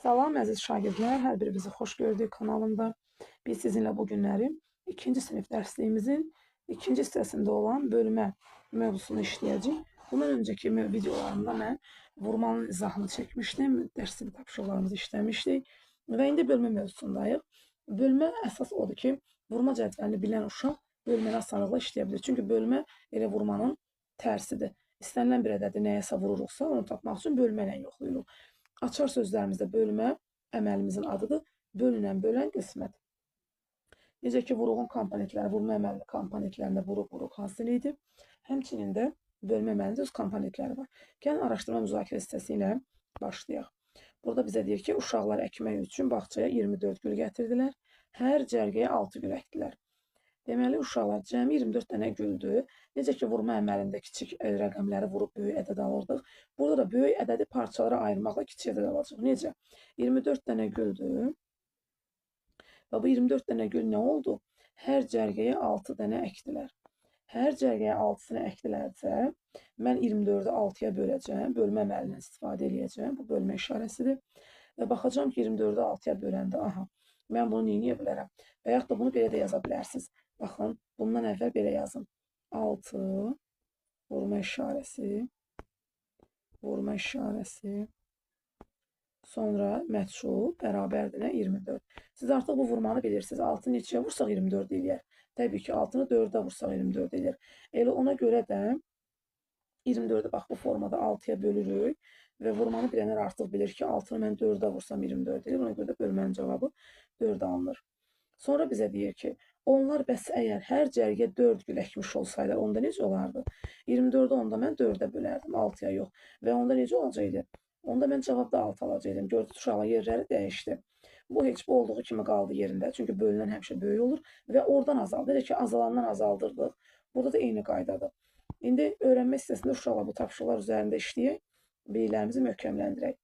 Salam əziz şagirdlər, hər birinizi xoş gördük kanalımda. Biz sizinlə bu günləri 2-ci sinif dərsliyimizin 2-ci hissəsində olan bölmə mövzusunu işləyəcəyik. Bundan öncəki videolarımda mən vurmanın izahını çəkmişdim, dərslik tapşırıqlarımızı işləmişdik və indi bölmə mövzusundayıq. Bölmə əsas odur ki, vurma cədvəlini bilən uşaq bölməni asanlıqla işləyə bilir. Çünki bölmə elə vurmanın tərsidir. İstənilən bir ədədi nəyəsə vururuqsa, onu tapmaq üçün bölmə ilə yoxlayırıq. Açar sözlərimizdə bölmə əməlimizin adıdır. Bölünən, bölən qismət. Necə ki, vuruğun komponentləri, vurma əməlinin komponentlərində vuruq hasil edib. Həmçinin də bölmə əməlinin öz komponentləri var. Gəlin araşdırma müzakirə hissəsi ilə başlayaq. Burada bizə deyir ki, uşaqlar əkmək üçün bağçaya 24 gül gətirdilər. Hər cərgəyə 6 gül əkdilər. Deməli, uşaqlar cəmi 24 dənə güldür. Necə ki, vurma əməlində kiçik rəqəmləri vurub böyük ədəd alırdıq. Burada da böyük ədədi parçalara ayırmaqla kiçik ədəd alacaq. Necə? 24 dənə güldür. Və bu 24 dənə gül nə oldu? Hər cərgəyə 6 dənə əkdilər. Hər cərgəyə 6-sını əkdilərsə, mən 24-ü 6-ya böləcəm. Bölmə əməlindən istifadə edəcəm. Bu bölmə işarəsidir. Və baxacağım ki, 24-ü 6-ya böləndə, aha, mən bunu neyləyə bilərəm? Və yaxud da bunu belə də yaza bilərsiniz. Baxın, bundan əvvəl belə yazın. 6, vurma işarəsi, sonra məchul bərabərdir 24. Siz artıq bu vurmanı bilirsiniz. 6 neçəyə vursaq 24 eləyər. Təbii ki, 6-nı 4-ə vursaq 24 eləyər. Elə ona görə də 24-ü bax bu formada 6-ya bölürük və vurmanı bilənlər artıq bilir ki, 6-nı mən 4-ə vursam 24 eləyər. Ona görə də bölmənin cavabı 4 alınır. Sonra bizə deyir ki, onlar bəs əgər hər cərgə 4 gül əkmiş olsaydı, onda necə olardı? 24-ü onda mən 4-ə bölərdim, 6-ya yox. Və onda necə olacaqdı? Onda mən cavabda 6 alacaqdım. Gördük, uşaqlar yerləri dəyişdi. Bu heç bu olduğu kimi qaldı yerində. Çünki bölünən həmişə böyük olur və oradan azaldı. Elə ki, azalandan azaldırdıq. Burada da eyni qaydadır. İndi öyrənmə hissəsində uşaqlar bu tapşırıqlar üzərində işləyək, biliklərimizi möhkəmləndirək.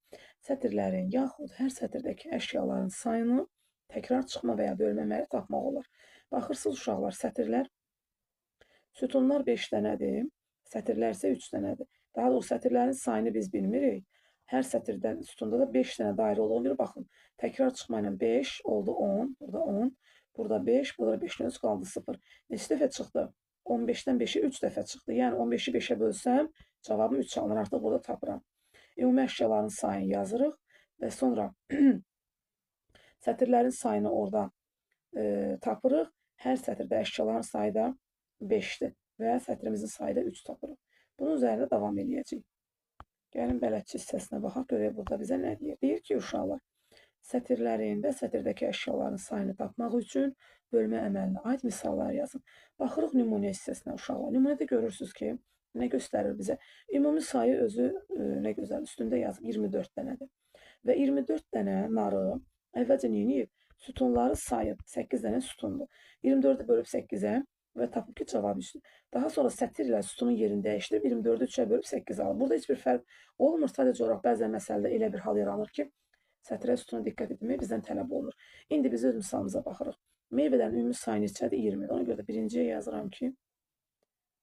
Sətirlərin yaxud hər sətirdəki əşyaların sayını təkrar çıxma və ya bölmə əməli tapmaq olur. Baxırsınız uşaqlar, sətirlər, sütunlar 5 dənədir, sətirlər isə 3 dənədir. Daha doğrusu sətirlərin sayını biz bilmirik. Hər sətirdən sütunda da 5 dənə dairə olduğunu bilir. Baxın, təkrar çıxma ilə 5 oldu 10, burada 10, burada 5, burada 5 dənə qaldı 0. Neçə dəfə çıxdı? 15-dən 5-ə 3 dəfə çıxdı. Yəni 15-i 5-ə bölsəm, cavabım 3 alınır. Artıq burada tapıram. Ümumi əşyaların sayını yazırıq və sonra sətirlərin sayını oradan tapırıq. Hər sətirdə əşyaların sayı da 5-dir və sətrimizin sayı da 3 tapırıq. Bunun üzərində davam edəcəyik. Gəlin bələdçi hissəsinə baxaq, görək burada bizə nə deyir. Deyir ki, uşaqlar, sətirlərin və sətirdəki əşyaların sayını tapmaq üçün bölmə əməlinə aid misallar yazın. Baxırıq nümunə hissəsinə uşaqlar. Nümunədə görürsünüz ki, nə göstərir bizə? Ümumi sayı özü nə gözəl üstündə yazıb 24 dənədir. Və 24 dənə narı əvvəlcə neyini? Sütunları sayıb, 8 dənə sütundur. 24-ü bölüb 8-ə və tapıb ki, cavab üstü. Daha sonra sətir ilə sütunun yerini dəyişdirib 24-ü 3-ə bölüb 8 alır. Burada heç bir fərq olmur. Sadəcə olaraq bəzən məsələdə elə bir hal yaranır ki, sətirə sütuna diqqət etmək bizdən tələb olunur. İndi biz öz misalımıza baxırıq. Meyvələrin ümumi sayı neçədir? 20. Ona görə də birinciyə yazıram ki,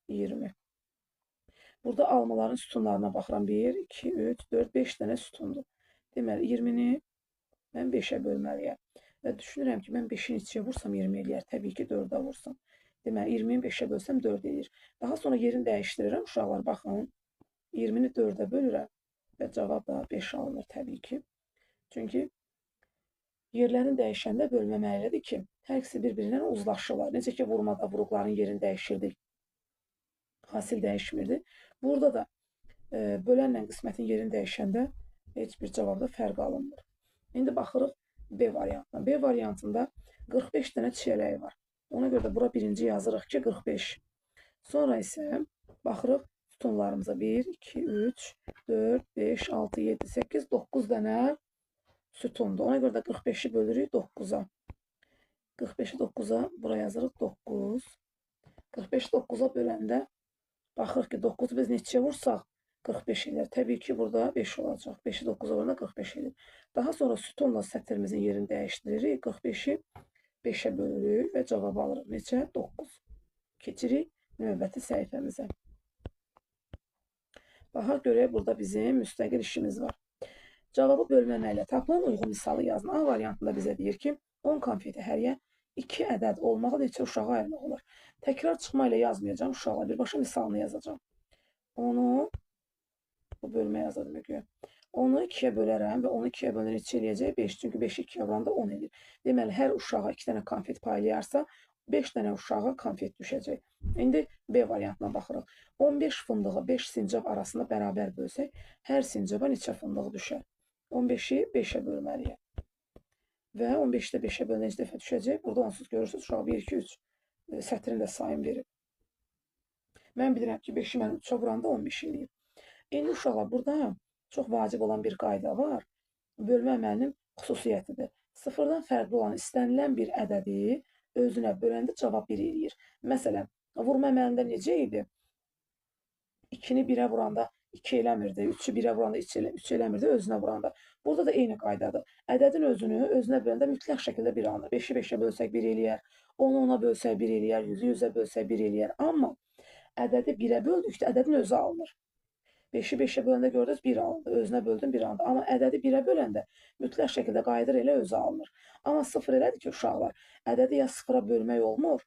20. Burada almaların sütunlarına baxıram. 1, 2, 3, 4, 5 dənə sütundur. Deməli, 20-ni mən 5-ə bölməliyəm. Və düşünürəm ki, mən 5-in içiyə vursam 20 eləyər. Təbii ki, 4-ə vursam. Deməli, 20-ni 5-ə bölsəm 4 eləyir. Daha sonra yerini dəyişdirirəm. Uşaqlar, baxın, 20-ni 4-ə bölürəm və cavab da 5 alınır təbii ki. Çünki yerlərini dəyişəndə bölmə əməlidir ki, hər ikisi bir-birindən uzlaşırlar. Necə ki, vurmada vuruqların yerini dəyişirdik, hasil dəyişmirdi. Burada da bölənlə qismətin yerini dəyişəndə heç bir cavabda fərq alınmır. İndi baxırıq B variantına. B variantında 45 dənə çiyələyi var. Ona görə də bura birinci yazırıq ki, 45. Sonra isə baxırıq sütunlarımıza 1, 2, 3, 4, 5, 6, 7, 8, 9 dənə sütundur. Ona görə də 45-i bölürük 9-a. 45-i 9-a bura yazırıq 9. 45-i 9-a böləndə baxırıq ki, 9-u biz neçəyə vursaq 45 eləyər. Təbii ki, burada 5 olacaq. 5-i 9-a vuranda 45 eləyər. Daha sonra sütunla sətrimizin yerini dəyişdiririk. 45-i 5-ə bölürük və cavab alırıq. Neçə? 9. Keçirik növbəti səhifəmizə. Baxaq görək, burada bizim müstəqil işimiz var. Cavabı bölmə ilə tapılan uyğun misalı yazın. A variantında bizə deyir ki, 10 konfeti həriyə 2 ədəd olmağı neçə uşağa ayırmaq olar? Təkrar çıxma ilə yazmayacağım uşaqlar. Birbaşa misalını yazacağım. Onu bu bölmə yazılır göyə. Onu 2-yə bölərəm və onu 2-yə bölünür 2 eləyəcək 5. Çünki 5-i 2-yə vuranda 10 edir. Deməli, hər uşağa 2 dənə konfet paylayarsa, 5 dənə uşağa konfet düşəcək. İndi B variantına baxırıq. 15 fındığı 5 sincab arasında bərabər bölsək, hər sincaba neçə fındıq düşər? 15-i 5-ə bölməliyik. Və 15-də 5-ə bölünür neçə dəfə düşəcək? Burada onsuz görürsünüz, uşaq 1, 2, 3 sətrin də sayını verib. Mən bilirəm ki, 5-i mən 3-ə vuranda 15 eləyib. İndi uşaqlar, burada çox vacib olan bir qayda var. Bölmə əməlinin xüsusiyyətidir. Sıfırdan fərqli olan istənilən bir ədədi özünə böləndə cavab 1 eləyir. Məsələn, vurma əməlində necə idi? 2-ni 1-ə vuranda 2 eləmirdi, 3-ü 1-ə vuranda 3 eləmirdi, özünə vuranda. Burada da eyni qaydadır. Ədədin özünü özünə böləndə mütləq şəkildə 1 alınır. 5-i 5-ə bölsək 1 eləyər, 10-u 10-a bölsək 1 eləyər, 100-ü 100-ə bölsək 1 eləyər. Amma ədədi 1-ə böldükdə ədədin özü alınır. 5-i 5-ə böləndə gördünüz 1 alındı, özünə böldüm 1 alındı. Amma ədədi 1-ə böləndə mütləq şəkildə qayıdır elə özü alınır. Amma 0 elədir ki, uşaqlar, ədədi ya 0-a bölmək olmur,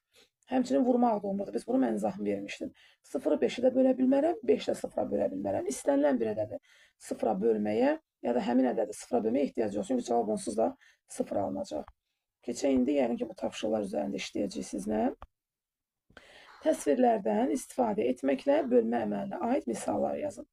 həmçinin vurmaq da olmurdu. Biz bunu mən izahını vermişdim. 0-ı 5-ə də bölə bilmərəm, 5-də 0-a bölə bilmərəm. İstənilən bir ədədi 0-a bölməyə ya da həmin ədədi 0-a bölməyə ehtiyac yox. Çünki cavab onsuz da 0 alınacaq. Keçək indi, yəqin ki, bu tapşırıqlar üzərində işləyəcəyik sizlə. Təsvirlərdən istifadə etməklə bölmə əməlinə aid misallar yazın.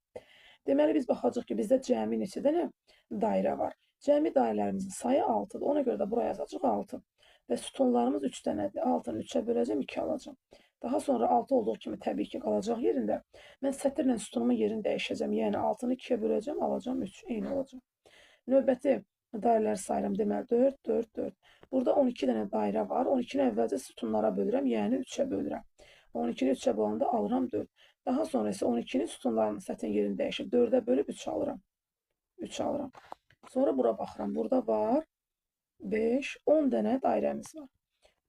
Deməli, biz baxacaq ki, bizdə cəmi neçə dənə dairə var. Cəmi dairələrimizin sayı 6-dır. Ona görə də buraya yazacaq 6. Və sütunlarımız 3 dənədir. 6-nı 3-ə böləcəm, 2 alacam. Daha sonra 6 olduğu kimi təbii ki, qalacaq yerində. Mən sətirlə sütunumun yerini dəyişəcəm. Yəni 6-nı 2-yə böləcəm, alacam 3. Eyni olacaq. Növbəti dairələri sayıram. Deməli, 4, 4, 4. Burada 12 dənə dairə var. 12-ni əvvəlcə sütunlara bölürəm, yəni 3-ə bölürəm. 12-ni 3-ə böləndə alıram 4. Daha sonra isə 12-ni sütunlarının sətrin yerini dəyişib 4-ə bölüb 3 alıram. 3 alıram. Sonra bura baxıram. Burada var 5, 10 dənə dairəmiz var.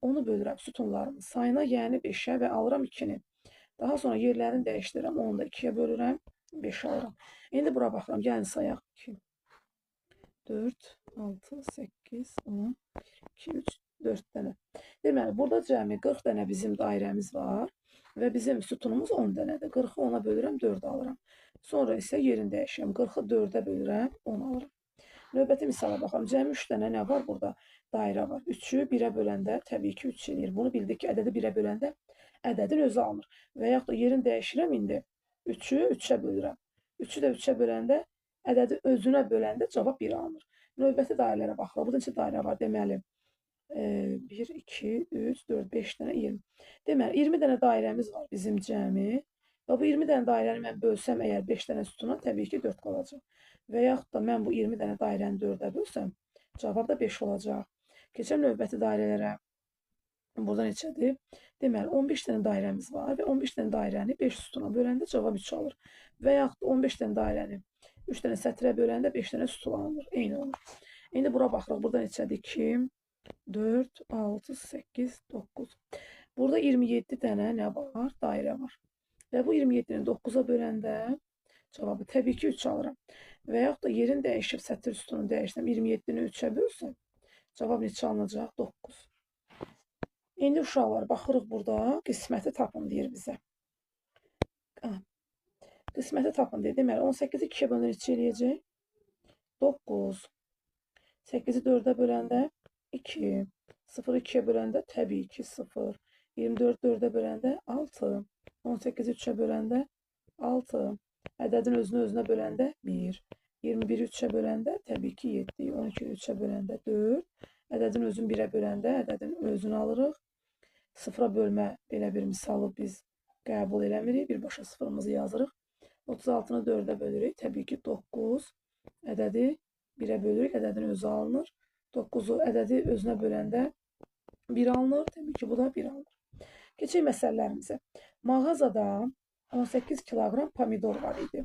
Onu bölürəm sütunlarımın sayına, yəni 5-ə və alıram 2-ni. Daha sonra yerlərini dəyişdirirəm. Onu da 2-yə bölürəm, 5 alıram. İndi bura baxıram. Gəlin sayaq. 2, 4, 6, 8, 10, 2, 3, 4 dənə. Deməli, burada cəmi 40 dənə bizim dairəmiz var. Və bizim sütunumuz 10 dənədir. 40-ı 10-a bölürəm, 4 alıram. Sonra isə yerini dəyişirəm. 40-ı 4-ə bölürəm, 10 alıram. Növbəti misala baxalım. Cəmi 3 dənə nə var burada? Dairə var. 3-ü 1-ə böləndə təbii ki, 3 eləyir. Bunu bildik ki, ədədi 1-ə böləndə ədədin özü alınır. Və yaxud da yerini dəyişirəm indi. 3-ü 3-ə bölürəm. 3-ü də 3-ə böləndə ədədi özünə böləndə cavab 1 alınır. Növbəti dairələrə baxırıq. Burada neçə dairə var? Deməli, 1, 2, 3, 4, 5 dənə 20. Deməli, 20 dənə dairəmiz var bizim cəmi. Və bu 20 dənə dairəni mən bölsəm əgər 5 dənə sütuna, təbii ki, 4 qalacaq. Və yaxud da mən bu 20 dənə dairəni 4-ə bölsəm, cavab da 5 olacaq. Keçəm növbəti dairələrə. Burada neçədir? Deməli, 15 dənə dairəmiz var və 15 dənə dairəni 5 sütuna böləndə cavab 3 alır. Və yaxud da 15 dənə dairəni 3 dənə sətrə böləndə 5 dənə sütun alınır. Eyni olur. İndi bura baxırıq. Burada neçədir? 2, 4, 6, 8, 9. Burada 27 dənə nə var? Dairə var. Və bu 27-ni 9-a böləndə cavabı təbii ki 3 alıram. Və yaxud da yerini dəyişib sətr sütunu dəyişsəm, 27-ni 3-ə bölsəm, cavab neçə alınacaq? 9. İndi uşaqlar, baxırıq burada, qisməti tapın deyir bizə. Qisməti tapın deyir. Deməli, 18-i 2-yə bölünür neçə eləyəcək? 9. 8-i 4-ə böləndə 2. 0-ı 2-yə böləndə təbii ki 0. 24 4-ə böləndə 6. 18-i 3-ə böləndə 6. Ədədin özünü özünə böləndə 1. 21-i 3-ə böləndə təbii ki 7. 12-i 3-ə böləndə 4. Ədədin özünü 1-ə böləndə ədədin özünü alırıq. 0-a bölmə belə bir misalı biz qəbul eləmirik. Birbaşa 0-ımızı yazırıq. 36-nı 4-ə bölürük. Təbii ki 9. Ədədi 1-ə bölürük. Ədədin özü alınır. 9-u ədədi özünə böləndə 1 alınır. Təbii ki bu da 1 alınır. Keçək məsələlərimizə. Mağazada 18 kiloqram pomidor var idi.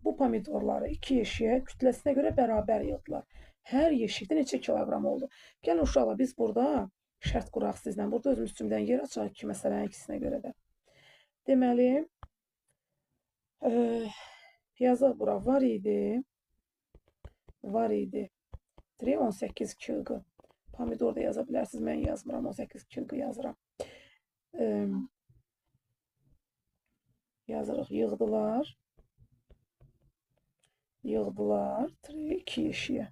Bu pomidorları 2 yeşiyə kütləsinə görə bərabər yığdılar. Hər yeşikdə neçə kiloqram oldu? Gəlin uşaqlar, biz burada şərt quraq sizlə. Burada özümüz üçün yer açaq ki, məsələnin ikisinə görə də. Deməli, yazıq bura var idi. var idi. 18 kg. Pomidor da yaza bilərsiniz. Mən yazmıram. 18 kg yazıram. Yazırıq. Yığdılar. Yığdılar. 2 yeşiyə.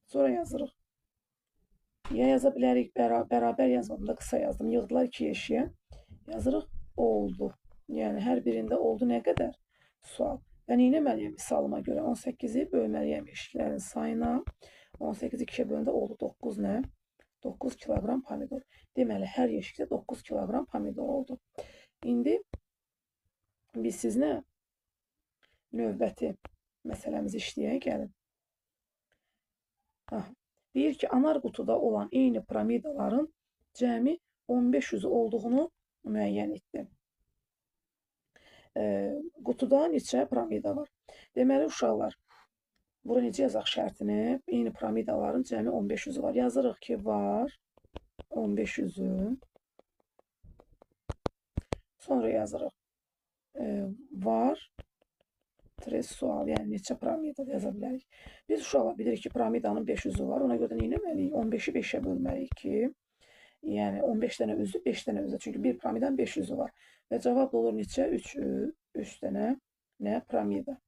Sonra yazırıq. Ya yaza bilərik, bərabər yazmadım da qısa yazdım. Yığdılar 2 yeşiyə. Yazırıq oldu. Yəni hər birində oldu nə qədər? Sual. Və neynəməliyəm misalıma görə? 18-i bölməliyəm yeşiklərin sayına. 18-i 2-yə böləndə oldu 9 nə? 9 kiloqram pomidor. Deməli, hər yeşikdə 9 kiloqram pomidor oldu. İndi biz sizinlə növbəti məsələmizi işləyək, gəlin. Deyir ki, anar qutuda olan eyni piramidaların cəmi 1500 olduğunu müəyyən etdi. Qutuda neçə piramida var? Deməli, uşaqlar, bura necə yazaq şərtini? Eyni piramidaların cəmi 1500 var. Yazırıq ki, var 1500-ü. Sonra yazırıq. Var sual, yəni neçə piramida yaza bilərik. Biz uşaqlar bilirik ki, piramidanın 500-ü var. Ona görə də neynəməliyik? 15-i 5-ə bölməliyik ki, yəni 15 dənə üzü, 5 dənə üzü. Çünki bir piramidanın 500-ü var. Və cavab da olur neçə? 3 dənə nə? Piramida.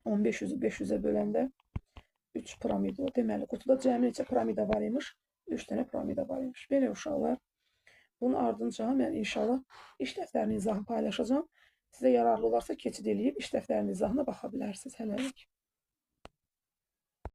1500-ü 500-ə böləndə 3 piramida. Deməli, qutuda cəmi neçə piramida var imiş? 3 dənə piramida var imiş. Belə uşaqlar. Bunun ardınca mən inşallah iş dəftərinin izahını paylaşacağım. Sizə yararlı olarsa keçid eləyib iş dəftərinin izahına baxa bilərsiniz. Hələlik.